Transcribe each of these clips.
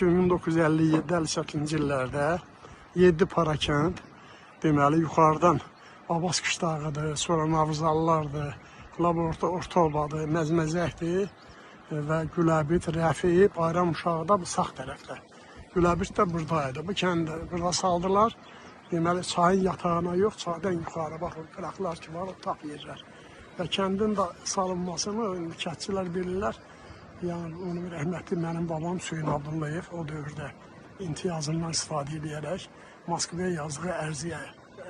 1957-58-ci illərdə 7 para kənd, deməli, yuxarıdan Abbas qışlağıdır, sonra Navzalılardır, Laborta Ortobadır, Məzməzəkdir və Güləbit, Rəfi, Bayram uşağı da bu sağ tərəfdə. Güləbit də buradaydı. Bu kəndə burada saldılar. Deməli, çayın yatağına yox, çaydan yuxarı baxın, qıraqlar ki var, o tap yerlər. Və kəndin də salınmasını kəndçilər bilirlər. Yəni, onu rəhmətli mənim babam Hüseyin Abdullayev o dövrdə imtiyazından istifadə edərək Moskvaya yazdığı ərziyə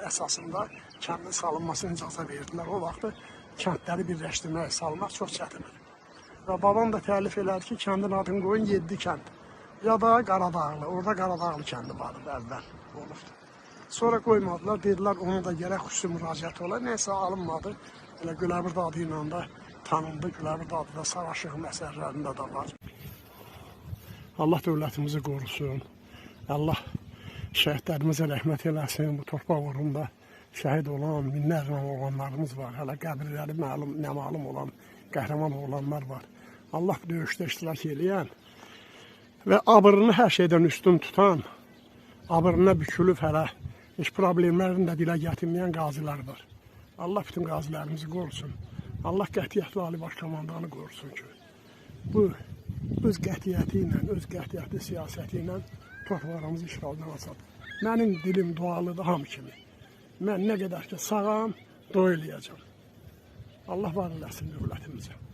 əsasında kəndin salınmasını icazə verdilər. O vaxtı kəndləri birləşdirmək, salmaq çox çətindir. Və babam da təlif elədi ki, kəndin adını qoyun 7 kənd. Ya da Qaradağlı, orada Qaradağlı kəndi vardı əvvəl olubdu. Sonra qoymadılar, dedilər onu da gərək xüsusi müraciət olar. Neysə alınmadı, elə Güləbird adı ilə də tanındı. Güləbird adı da Saraşığın əsərlərində də var. Allah dövlətimizi qorusun. Allah şəhidlərimizə rəhmət eləsin. Bu torpaq uğrunda şəhid olan, minlərlə oğlanlarımız var. Hələ qəbirləri naməlum olan, qəhrəman oğlanlar var. Allah bu döyüşdə iştirak eləyən və abrını hər şeydən üstün tutan, abrına bükülüb hələ heç problemlərini də dilə gətirməyən qazilər var. Allah bütün qazilərimizi qorusun. Allah qətiyyətli Ali Baş Komandanı qorusun ki, bu öz qətiyyəti ilə, öz qətiyyətli siyasəti ilə torpaqlarımızı işğaldan azad. Mənim dilim dualıdır hamı kimi. Mən nə qədər ki sağam, dua eləyəcəm. Allah var eləsin dövlətimizə.